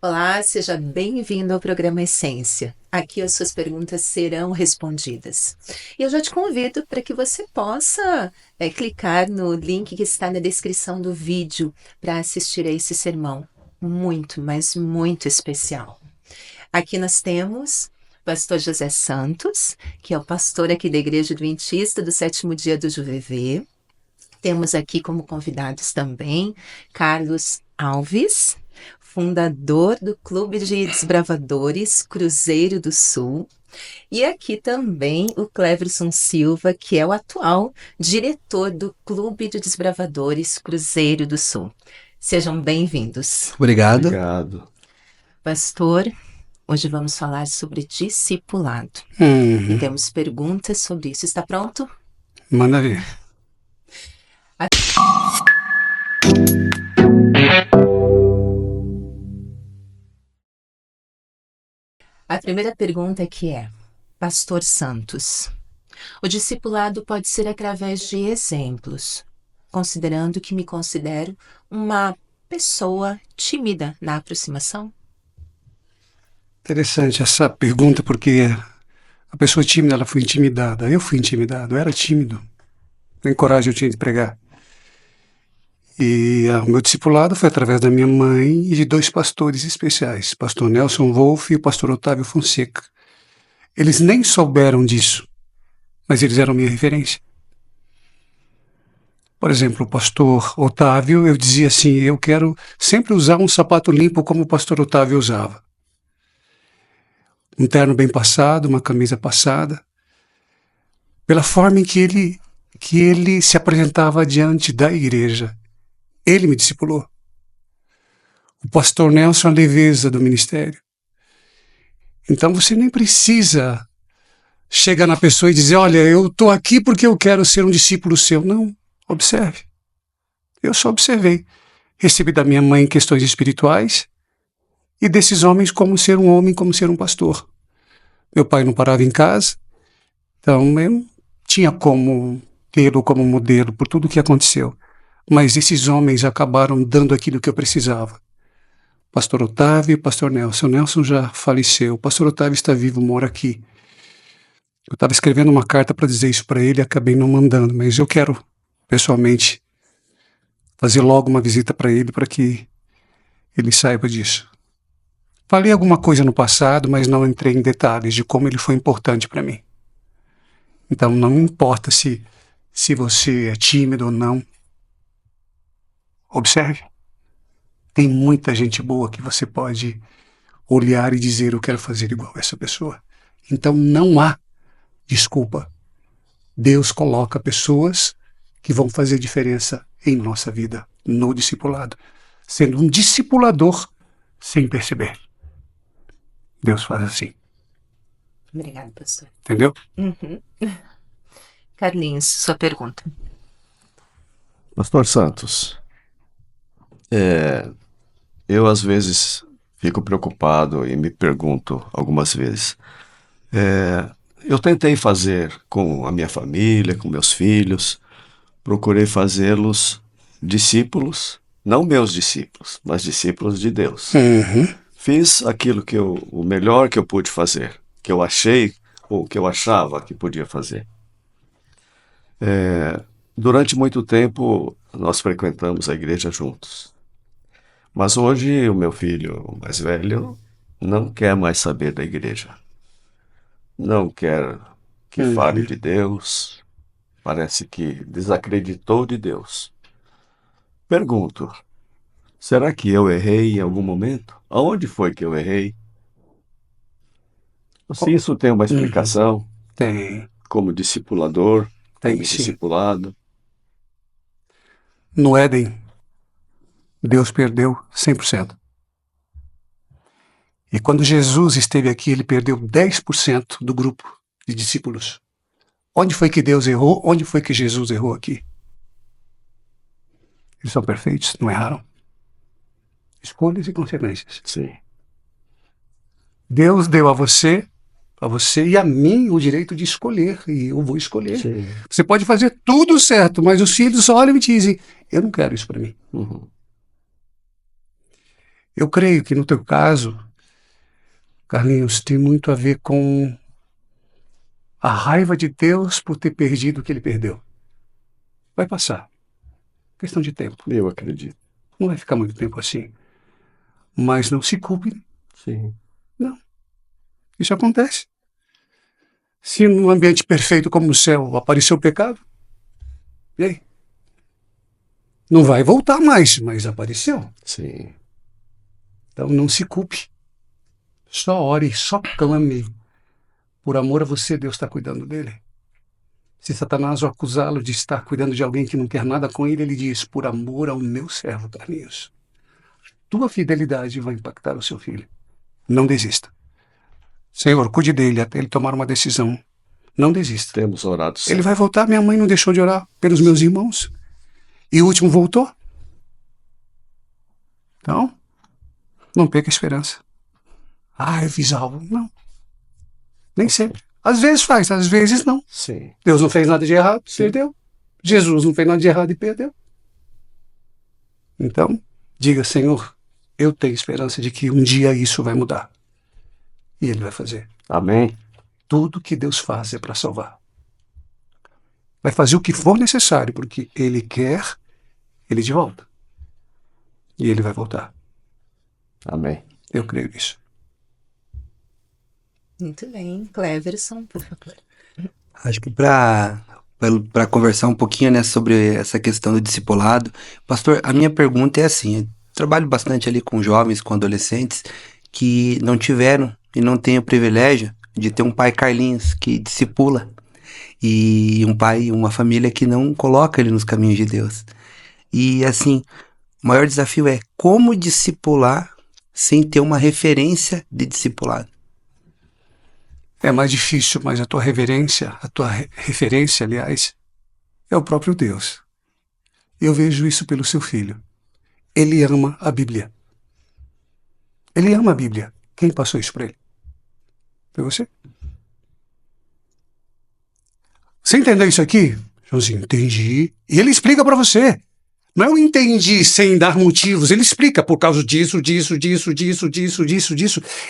Olá, seja bem-vindo ao programa Essência. Aqui as suas perguntas serão respondidas. E eu já te convido para que você possa clicar no link que está na descrição do vídeo para assistir a esse sermão muito, mas muito especial. Aqui nós temos o pastor José Santos, que é o pastor aqui da Igreja Adventista do Sétimo Dia do JVV. Temos aqui como convidados também Carlos Alves, fundador do Clube de Desbravadores Cruzeiro do Sul. E aqui também o Cleverson Silva, que é o atual diretor do Clube de Desbravadores Cruzeiro do Sul. Sejam bem-vindos. Obrigado. Obrigado. Pastor, hoje vamos falar sobre discipulado. E temos perguntas sobre isso. Está pronto? Manda ver. A primeira pergunta aqui é, Pastor Santos, o discipulado pode ser através de exemplos, considerando que me considero uma pessoa tímida na aproximação? Interessante essa pergunta, porque a pessoa tímida, ela foi intimidada. Eu fui intimidado, eu era tímido. Nem coragem eu tinha de pregar. E o meu discipulado foi através da minha mãe e de dois pastores especiais, pastor Nelson Wolff e o pastor Otávio Fonseca. Eles nem souberam disso, mas eles eram minha referência. Por exemplo, o pastor Otávio, eu dizia assim, eu quero sempre usar um sapato limpo como o pastor Otávio usava. Um terno bem passado, uma camisa passada, pela forma em que ele se apresentava diante da igreja. Ele me discipulou. O pastor Nelson, a leveza do ministério. Então você nem precisa chegar na pessoa e dizer, olha, eu estou aqui porque eu quero ser um discípulo seu. Não, observe. Eu só observei. Recebi da minha mãe questões espirituais e desses homens como ser um homem, como ser um pastor. Meu pai não parava em casa, então eu não tinha como tê-lo como modelo por tudo o que aconteceu. Mas esses homens acabaram dando aquilo que eu precisava. Pastor Otávio e Pastor Nelson. O Nelson já faleceu. O Pastor Otávio está vivo, mora aqui. Eu estava escrevendo uma carta para dizer isso para ele e acabei não mandando, mas eu quero, pessoalmente, fazer logo uma visita para ele para que ele saiba disso. Falei alguma coisa no passado, mas não entrei em detalhes de como ele foi importante para mim. Então não importa se você é tímido ou não. Observe. Tem muita gente boa que você pode olhar e dizer eu quero fazer igual essa pessoa. Então não há desculpa. Deus coloca pessoas que vão fazer diferença em nossa vida, no discipulado. Sendo um discipulador sem perceber. Deus faz assim. Obrigada, pastor. Entendeu? Carlinhos, sua pergunta. Pastor Santos, eu às vezes fico preocupado e me pergunto algumas vezes. Eu tentei fazer com a minha família, com meus filhos, procurei fazê-los discípulos, não meus discípulos, mas discípulos de Deus. Fiz aquilo o melhor que eu pude fazer, que eu achei ou que eu achava que podia fazer. Durante muito tempo nós frequentamos a igreja juntos. Mas hoje o meu filho mais velho não quer mais saber da igreja. Não quer que fale de Deus. Parece que desacreditou de Deus. Pergunto, será que eu errei em algum momento? Aonde foi que eu errei? Se isso tem uma explicação, Tem. como discipulador, Tem como sim. discipulado. No Éden, Deus perdeu 100%. E quando Jesus esteve aqui, ele perdeu 10% do grupo de discípulos. Onde foi que Deus errou? Onde foi que Jesus errou aqui? Eles são perfeitos, não erraram. Escolhas e consequências. Sim. Deus deu a você e a mim o direito de escolher, e eu vou escolher. Sim. Você pode fazer tudo certo, mas os filhos olham e dizem, eu não quero isso para mim. Eu creio que no teu caso, Carlinhos, tem muito a ver com a raiva de Deus por ter perdido o que ele perdeu. Vai passar. Questão de tempo. Eu acredito. Não vai ficar muito tempo assim. Mas não se culpe. Sim. Não. Isso acontece. Se num ambiente perfeito como o céu apareceu o pecado, e aí? Não vai voltar mais, mas apareceu. Sim. Então não se culpe. Só ore, só clame. Por amor a você, Deus está cuidando dele. Se Satanás o acusá-lo de estar cuidando de alguém que não quer nada com ele, ele diz, por amor ao meu servo, Carlinhos. Tua fidelidade vai impactar o seu filho. Não desista. Senhor, cuide dele até ele tomar uma decisão. Não desista. Temos orado sempre. Ele vai voltar. Minha mãe não deixou de orar pelos meus irmãos. E o último voltou. Então, não perca a esperança. Ah, eu fiz algo. Não. Nem sempre. Às vezes faz, às vezes não. Sim. Deus não fez nada de errado, perdeu. Jesus não fez nada de errado e perdeu. Então, diga, Senhor, eu tenho esperança de que um dia isso vai mudar. E Ele vai fazer. Amém. Tudo que Deus faz é para salvar. Vai fazer o que for necessário, porque Ele quer Ele de volta. E Ele vai voltar. Amém. Eu creio nisso. Muito bem. Cleverson, por favor. Acho que para conversar um pouquinho, né, sobre essa questão do discipulado, pastor, a minha pergunta é assim: eu trabalho bastante ali com jovens, com adolescentes que não tiveram e não têm o privilégio de ter um pai Carlinhos que discipula e um pai, uma família que não coloca ele nos caminhos de Deus. E assim, o maior desafio é como discipular sem ter uma referência de discipulado. É mais difícil, mas a tua referência, aliás, é o próprio Deus. Eu vejo isso pelo seu filho. Ele ama a Bíblia. Ele ama a Bíblia. Quem passou isso para ele? Foi você? Você entendeu isso aqui? Joãozinho, entendi. E ele explica para você. Não é eu entendi sem dar motivos. Ele explica por causa disso.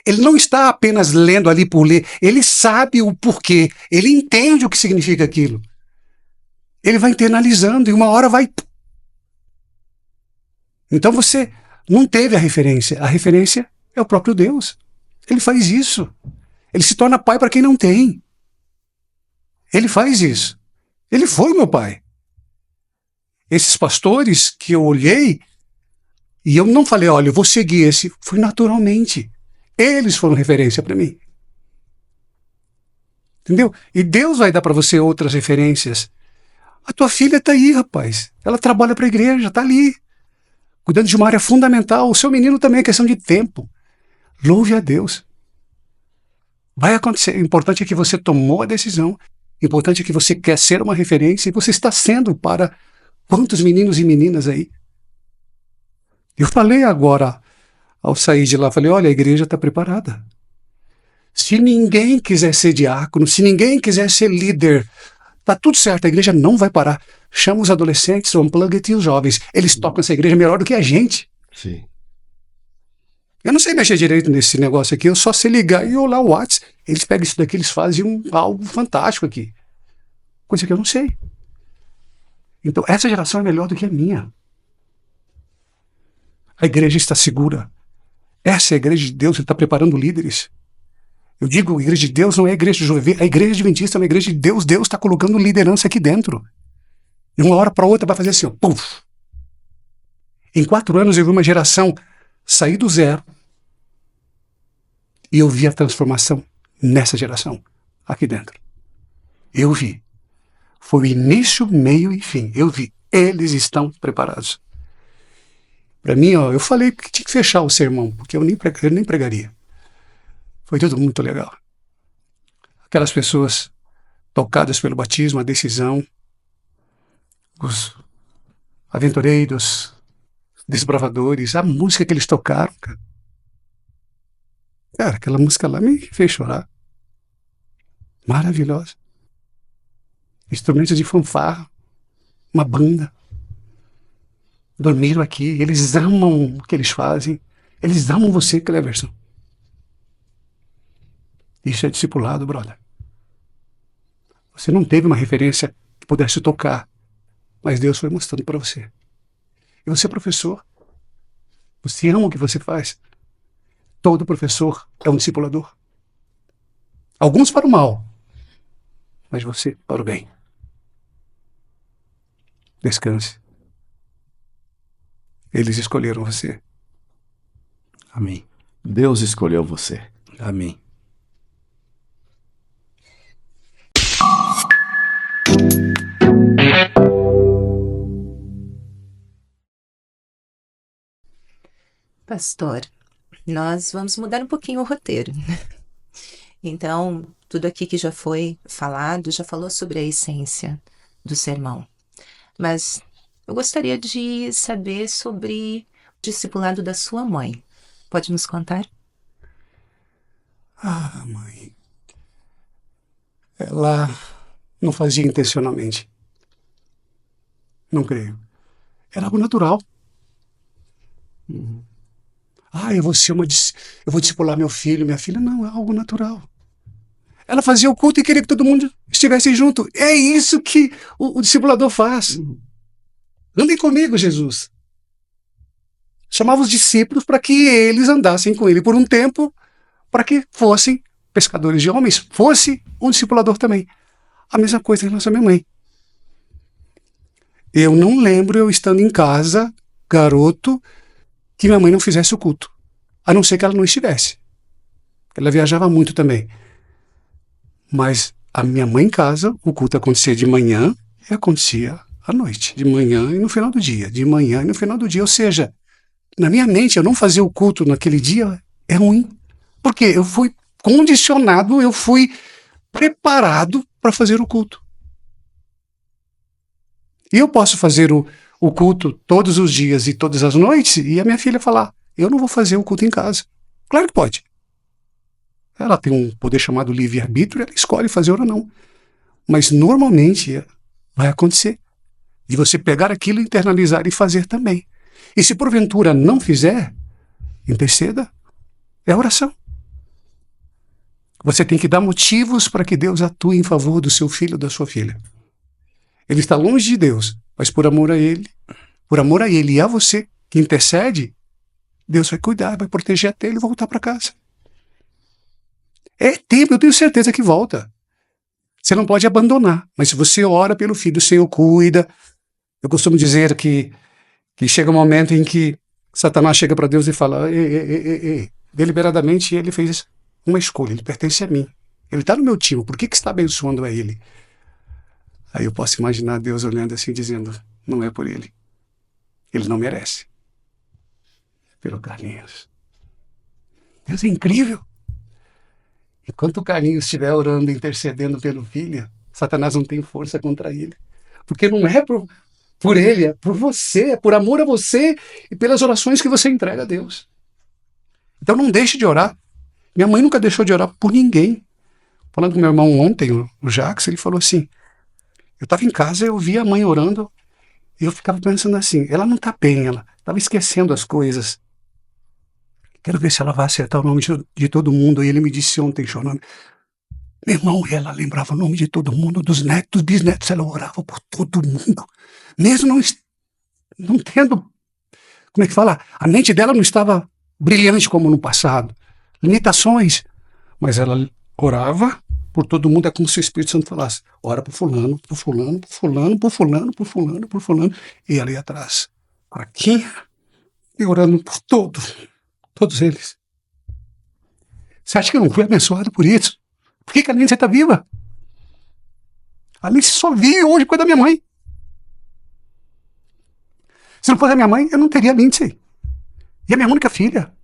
Ele não está apenas lendo ali por ler. Ele sabe o porquê. Ele entende o que significa aquilo. Ele vai internalizando e uma hora vai... Então você não teve a referência. A referência é o próprio Deus. Ele faz isso. Ele se torna pai para quem não tem. Ele faz isso. Ele foi meu pai. Esses pastores que eu olhei e eu não falei, olha, eu vou seguir esse, foi naturalmente. Eles foram referência para mim. Entendeu? E Deus vai dar para você outras referências. A tua filha está aí, rapaz. Ela trabalha para a igreja, está ali. Cuidando de uma área fundamental. O seu menino também é questão de tempo. Louve a Deus. Vai acontecer. O importante é que você tomou a decisão. O importante é que você quer ser uma referência e você está sendo para quantos meninos e meninas aí. Eu falei agora, ao sair de lá, falei, olha, a igreja está preparada. Se ninguém quiser ser diácono, se ninguém quiser ser líder, tá tudo certo, a igreja não vai parar. Chama os adolescentes, o Unplugged e os jovens. Eles tocam essa igreja melhor do que a gente. Sim. Eu não sei mexer direito nesse negócio aqui, eu só sei ligar e olhar o WhatsApp. Eles pegam isso daqui, eles fazem algo fantástico aqui. Coisa que eu não sei. Então, essa geração é melhor do que a minha. A igreja está segura. Essa é a igreja de Deus, Ele está preparando líderes. Eu digo, a igreja de Deus não é a igreja de Jovem, a igreja adventista é uma igreja de Deus. Deus está colocando liderança aqui dentro. De uma hora para outra vai fazer assim, ó, puf. Em 4 anos eu vi uma geração sair do zero e eu vi a transformação nessa geração, aqui dentro. Eu vi. Foi o início, meio e fim. Eu vi. Eles estão preparados. Para mim, ó, eu falei que tinha que fechar o sermão, porque eu nem pregaria. Foi tudo muito legal. Aquelas pessoas tocadas pelo batismo, a decisão, os aventureiros, desbravadores, a música que eles tocaram, cara. Cara, aquela música lá me fez chorar. Maravilhosa. Instrumentos de fanfarra, uma banda. Dormiram aqui, eles amam o que eles fazem. Eles amam você, Cleverson. Isso é discipulado, brother. Você não teve uma referência que pudesse tocar, mas Deus foi mostrando para você. E você é professor. Você ama o que você faz. Todo professor é um discipulador. Alguns para o mal, mas você para o bem. Descanse. Eles escolheram você. Amém. Deus escolheu você. Amém. Pastor, nós vamos mudar um pouquinho o roteiro. Então, tudo aqui que já foi falado, já falou sobre a essência do sermão. Mas eu gostaria de saber sobre o discipulado da sua mãe. Pode nos contar? Ah, mãe. Ela não fazia intencionalmente. Não creio. Era algo natural. Eu vou ser eu vou discipular meu filho, minha filha. Não, é algo natural. Ela fazia o culto e queria que todo mundo estivesse junto. É isso que o discipulador faz. Andem comigo, Jesus. Chamava os discípulos para que eles andassem com ele por um tempo, para que fossem pescadores de homens, fosse um discipulador também. A mesma coisa em relação à minha mãe. Eu não lembro eu estando em casa, garoto, que minha mãe não fizesse o culto. A não ser que ela não estivesse. Ela viajava muito também. Mas a minha mãe em casa, o culto acontecia de manhã e acontecia à noite. De manhã e no final do dia. De manhã e no final do dia. Ou seja, na minha mente, eu não fazer o culto naquele dia é ruim. Porque eu fui condicionado, eu fui preparado para fazer o culto. E eu posso fazer o culto todos os dias e todas as noites e a minha filha falar, eu não vou fazer o culto em casa. Claro que pode. Ela tem um poder chamado livre-arbítrio, ela escolhe fazer ou não. Mas normalmente vai acontecer. De você pegar aquilo, internalizar e fazer também. E se porventura não fizer, interceda, é oração. Você tem que dar motivos para que Deus atue em favor do seu filho ou da sua filha. Ele está longe de Deus, mas por amor a ele e a você que intercede, Deus vai cuidar, vai proteger até ele voltar para casa. É tempo, eu tenho certeza que volta. Você não pode abandonar, mas se você ora pelo filho, o Senhor cuida. Eu costumo dizer que chega um momento em que Satanás chega para Deus e fala, ei. Deliberadamente ele fez uma escolha, ele pertence a mim. Ele está no meu time, por que está abençoando a ele? Aí eu posso imaginar Deus olhando assim, dizendo, não é por ele. Ele não merece. Pelo Carlinhos. Deus é incrível. Enquanto o Carlinhos estiver orando, intercedendo pelo filho, Satanás não tem força contra ele. Porque não é por ele, é por você, é por amor a você e pelas orações que você entrega a Deus. Então não deixe de orar. Minha mãe nunca deixou de orar por ninguém. Falando com meu irmão ontem, o Jacques, ele falou assim, eu estava em casa, eu via a mãe orando, e eu ficava pensando assim, ela não está bem, ela estava esquecendo as coisas. Quero ver se ela vai acertar o nome de todo mundo. E ele me disse ontem, meu irmão, ela lembrava o nome de todo mundo, dos netos, dos bisnetos, ela orava por todo mundo. Mesmo não tendo, como é que fala? A mente dela não estava brilhante como no passado. Limitações. Mas ela orava por todo mundo, é como se o Espírito Santo falasse, ora por fulano, por fulano, por fulano, por fulano, por fulano, por fulano. E ela ia atrás. Aqui, e orando por todos eles. Você acha que eu não fui abençoado por isso? Por que a Lindsay está viva? A Lindsay só vive hoje por causa da minha mãe. Se não fosse a minha mãe, eu não teria a Lindsay. E a minha única filha.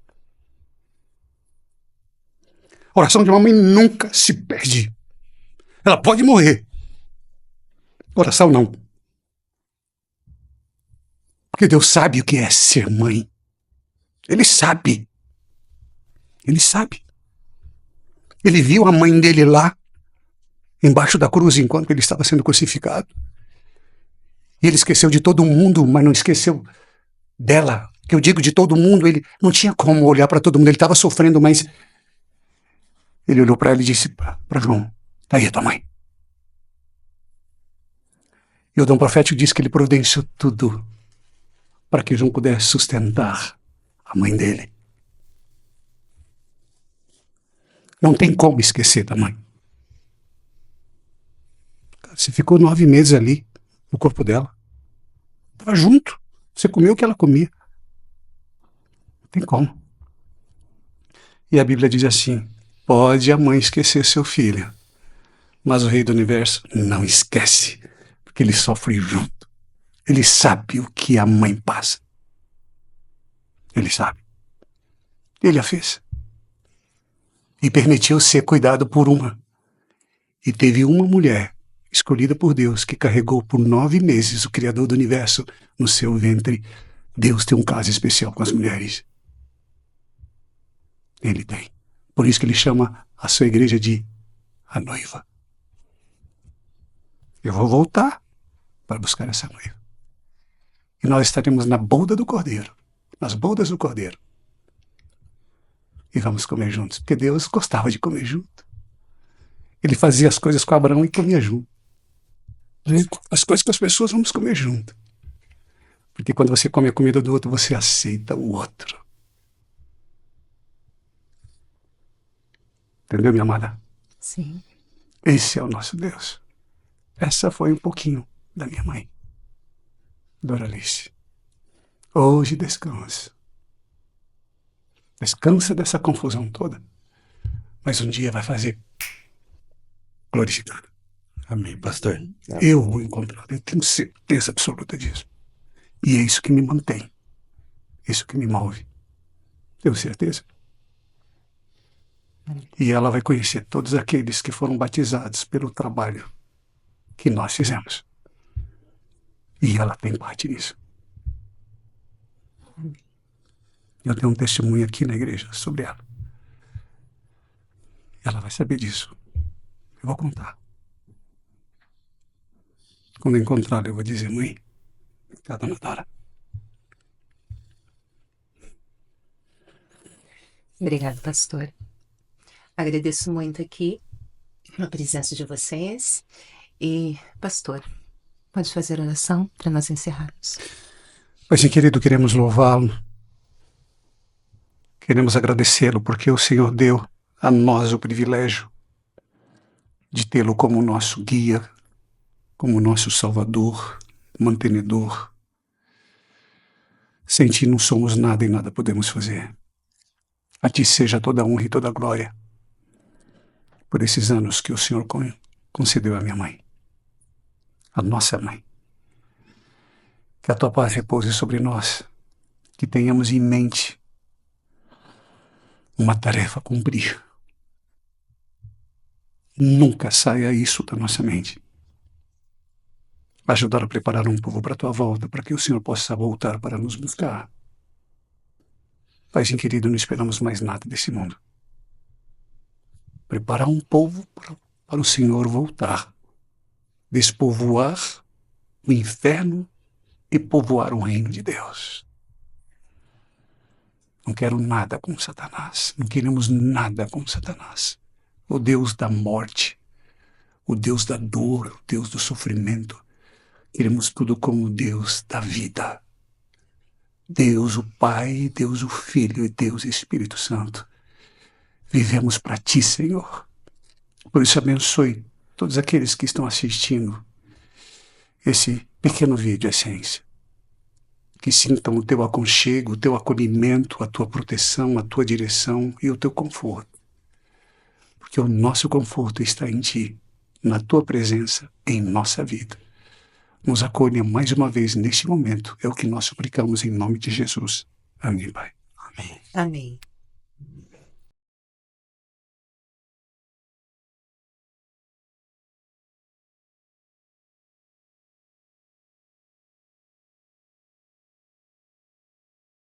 A oração de uma mãe nunca se perde. Ela pode morrer. Oração não. Porque Deus sabe o que é ser mãe. Ele sabe. Ele sabe. Ele viu a mãe dele lá, embaixo da cruz, enquanto ele estava sendo crucificado. E ele esqueceu de todo mundo, mas não esqueceu dela, que eu digo de todo mundo, ele não tinha como olhar para todo mundo, ele estava sofrendo, mas ele olhou para ela e disse para João, tá aí a tua mãe. E o dom profético diz que ele providenciou tudo para que João pudesse sustentar a mãe dele. Não tem como esquecer da mãe. Você ficou 9 meses ali no corpo dela. Estava junto. Você comeu o que ela comia. Não tem como. E a Bíblia diz assim, pode a mãe esquecer seu filho, mas o Rei do Universo não esquece, porque ele sofre junto. Ele sabe o que a mãe passa. Ele sabe. Ele a fez. E permitiu ser cuidado por uma. E teve uma mulher escolhida por Deus que carregou por 9 meses o Criador do Universo no seu ventre. Deus tem um caso especial com as mulheres. Ele tem. Por isso que ele chama a sua igreja de a noiva. Eu vou voltar para buscar essa noiva. E nós estaremos na boda do Cordeiro. Nas bodas do Cordeiro. E vamos comer juntos. Porque Deus gostava de comer junto. Ele fazia as coisas com Abraão e comia junto. As coisas com as pessoas vamos comer junto. Porque quando você come a comida do outro, você aceita o outro. Entendeu, minha amada? Sim. Esse é o nosso Deus. Essa foi um pouquinho da minha mãe, Doralice. Hoje descansa. Descansa dessa confusão toda. Mas um dia vai fazer glorificado. Amém, pastor. Eu vou encontrar. Eu tenho certeza absoluta disso. E é isso que me mantém. Isso que me move. Tenho certeza. E ela vai conhecer todos aqueles que foram batizados pelo trabalho que nós fizemos. E ela tem parte nisso. Eu tenho um testemunho aqui na igreja sobre ela. Ela vai saber disso. Eu vou contar. Quando encontrá-la, eu vou dizer, mãe, a dona Dora. Obrigada, pastor. Agradeço muito aqui a presença de vocês. E, pastor, pode fazer oração para nós encerrarmos. Pai, sim, querido, queremos louvá-lo. Queremos agradecê-lo porque o Senhor deu a nós o privilégio de tê-lo como nosso guia, como nosso salvador, mantenedor. Sem ti não somos nada e nada podemos fazer. A ti seja toda a honra e toda a glória por esses anos que o Senhor concedeu à minha mãe, a nossa mãe. Que a tua paz repouse sobre nós, que tenhamos em mente uma tarefa a cumprir. Nunca saia isso da nossa mente. Ajudar a preparar um povo para a tua volta, para que o Senhor possa voltar para nos buscar. Paizinho querido, não esperamos mais nada desse mundo. Preparar um povo para o Senhor voltar. Despovoar o inferno e povoar o reino de Deus. Não quero nada com Satanás. Não queremos nada com Satanás. O Deus da morte, o Deus da dor, o Deus do sofrimento. Queremos tudo como Deus da vida. Deus o Pai, Deus o Filho e Deus o Espírito Santo. Vivemos para ti, Senhor. Por isso abençoe todos aqueles que estão assistindo esse pequeno vídeo, Essência. Que sintam o teu aconchego, o teu acolhimento, a tua proteção, a tua direção e o teu conforto. Porque o nosso conforto está em ti, na tua presença, em nossa vida. Nos acolha mais uma vez neste momento. É o que nós suplicamos em nome de Jesus. Amém, Pai. Amém. Amém.